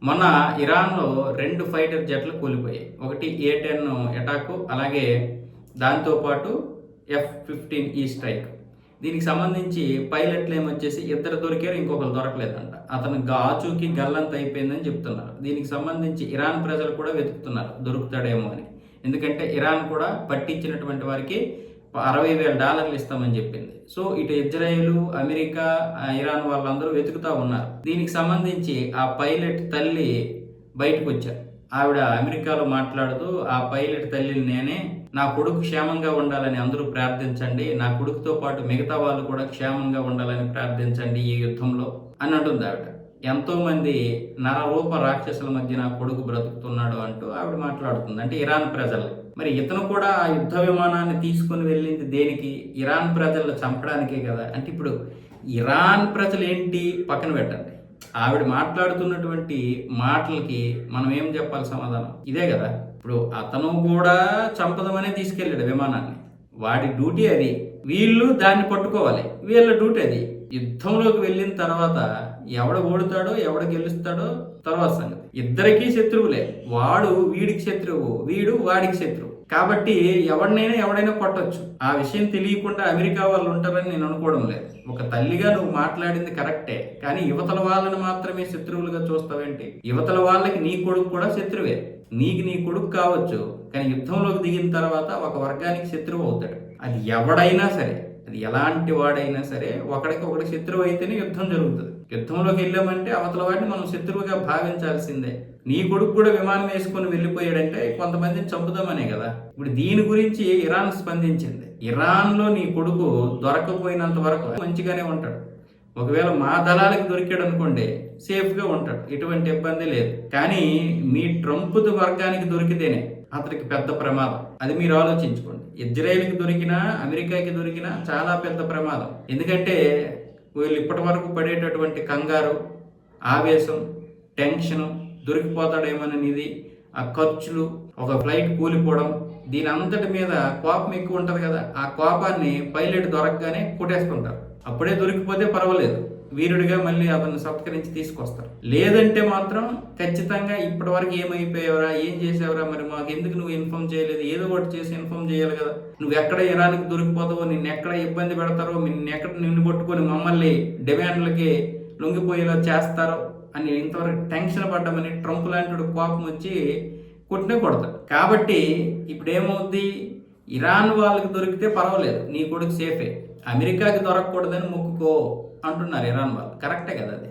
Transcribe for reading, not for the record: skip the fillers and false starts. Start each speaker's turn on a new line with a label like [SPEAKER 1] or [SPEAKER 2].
[SPEAKER 1] మొన్న ఇరాన్లో 2 ఫైటర్ జెట్లు కూలిపోయాయి. ఒకటి A-10 అటాకు, అలాగే దాంతోపాటు F-15E స్ట్రైక్. దీనికి సంబంధించి పైలట్లు ఏమొచ్చేసి ఇద్దరు దొరికారు, ఇంకొకరు దొరకలేదంట. అతను ఆచూకీ గల్లంత అయిపోయిందని చెప్తున్నారు. దీనికి సంబంధించి ఇరాన్ ప్రజలు కూడా వెతుకుతున్నారు దొరుకుతాడేమో అని. ఎందుకంటే ఇరాన్ కూడా పట్టించినటువంటి వారికి $60,000 ఇస్తామని చెప్పింది. సో ఇటు ఇజ్రాయేలు, అమెరికా, ఇరాన్ వాళ్ళందరూ వెతుకుతా ఉన్నారు. దీనికి సంబంధించి ఆ పైలట్ తల్లి బయటకు వచ్చారు. ఆవిడ అమెరికాలో మాట్లాడుతూ, ఆ పైలట్ తల్లిని నేనే, నా కొడుకు క్షేమంగా ఉండాలని అందరూ ప్రార్థించండి, నా కొడుకుతో పాటు మిగతా వాళ్ళు కూడా క్షేమంగా ఉండాలని ప్రార్థించండి ఈ యుద్ధంలో అని అంటుంది ఆవిడ. ఎంతో మంది నరరూప రాక్షసుల మధ్య నా కొడుకు బ్రతుకుతున్నాడు అంటూ ఆవిడ మాట్లాడుతుంది. అంటే ఇరాన్ ప్రజలు. మరి ఇతను కూడా ఆ యుద్ధ విమానాన్ని తీసుకుని వెళ్ళింది దేనికి? ఇరాన్ ప్రజలను చంపడానికే కదా. అంటే ఇప్పుడు ఇరాన్ ప్రజలు ఏంటి పక్కన పెట్టండి, ఆవిడ మాట్లాడుతున్నటువంటి మాటలకి మనం ఏం చెప్పాలి సమాధానం? ఇదే కదా. ఇప్పుడు అతను కూడా చంపదమనే తీసుకెళ్ళాడు విమానాన్ని, వాడి డ్యూటీ అది. వీళ్ళు దాన్ని పట్టుకోవాలి, వీళ్ళ డ్యూటీ అది. యుద్ధంలోకి వెళ్ళిన తర్వాత ఎవడ ఓడుతాడో ఎవడ గెలుస్తాడో తర్వాత సంగతి. ఇద్దరికీ శత్రువులే. వాడు వీడికి శత్రువు, వీడు వాడికి శత్రువు. కాబట్టి ఎవడైనా కొట్టొచ్చు. ఆ విషయం తెలియకుండా అమెరికా వాళ్ళు ఉంటారని నేను అనుకోవడం లేదు. ఒక తల్లిగా నువ్వు మాట్లాడింది కరెక్టే, కానీ యువతల వాళ్ళని మాత్రమే శత్రువులుగా చూస్తావేంటి? యువతల వాళ్ళకి నీ కొడుకు కూడా శత్రువే. నీకు నీ కొడుకు కావచ్చు, కానీ యుద్ధంలోకి దిగిన తర్వాత ఒక వర్గానికి శత్రువు అవుతాడు. అది ఎవడైనా సరే, అది ఎలాంటి వాడైనా సరే, ఒకడికి ఒకటి శత్రువు అయితేనే యుద్ధం జరుగుతుంది. యుద్ధంలోకి వెళ్ళామంటే అవతల వాడిని మనం శత్రువుగా భావించాల్సిందే. నీ కొడుకు కూడా విమానం వేసుకొని వెళ్ళిపోయాడంటే కొంతమందిని చంపుదామనే కదా. ఇప్పుడు దీని గురించి ఇరాన్ స్పందించింది. ఇరాన్లో నీ కొడుకు దొరకపోయినంత వరకు మంచిగానే ఉంటాడు. ఒకవేళ మా దళాలకు దొరికాడు అనుకోండి, సేఫ్గా ఉంటాడు, ఎటువంటి ఇబ్బంది లేదు. కానీ మీ ట్రంప్ వర్గానికి దొరికితేనే అతనికి పెద్ద ప్రమాదం. అది మీరు ఆలోచించుకోండి. ఇజ్రాయెల్కి దొరికినా, అమెరికాకి దొరికినా చాలా పెద్ద ప్రమాదం. ఎందుకంటే వీళ్ళు ఇప్పటి వరకు పడేటటువంటి కంగారు, ఆవేశం, టెన్షను, దొరికిపోతాడేమోననేది, ఆ ఖర్చులు, ఒక ఫ్లైట్ కూలిపోవడం, దీని అంతటి మీద కోపం ఎక్కువ ఉంటుంది కదా. ఆ కోపాన్ని పైలట్ దొరకగానే కొట్టేసుకుంటారు. అప్పుడే దొరికిపోతే పర్వాలేదు, వీరుడిగా మళ్ళీ అతన్ని సత్కరించి తీసుకొస్తారు. లేదంటే మాత్రం ఖచ్చితంగా ఇప్పటి వరకు ఏమైపోయావరా, ఏం చేసావురా, మరి మాకు ఎందుకు నువ్వు ఇన్ఫార్మ్ చేయలేదు, ఏదో ఒకటి చేసి ఇన్ఫార్మ్ చేయాలి కదా. నువ్వు ఎక్కడ ఇరాన్కి దొరికిపోతావో, నిన్ను ఎక్కడ ఇబ్బంది పెడతారో, నిన్ను కొట్టుకొని మమ్మల్ని డిమాండ్లకి లొంగిపోయేలా చేస్తారో అని ఇంతవరకు టెన్షన్ పడ్డామని ట్రంప్ లాంటి కోపం వచ్చి కొడతాడు. కాబట్టి ఇప్పుడు ఏమవుద్ది, ఇరాన్ వాళ్ళకి దొరికితే పర్వాలేదు, నీ కొడుకు సేఫే, అమెరికాకి దొరకకూడదని మొక్కుకో అంటున్నారు ఇరాన్ వాళ్ళు. కరెక్టే కదా అది.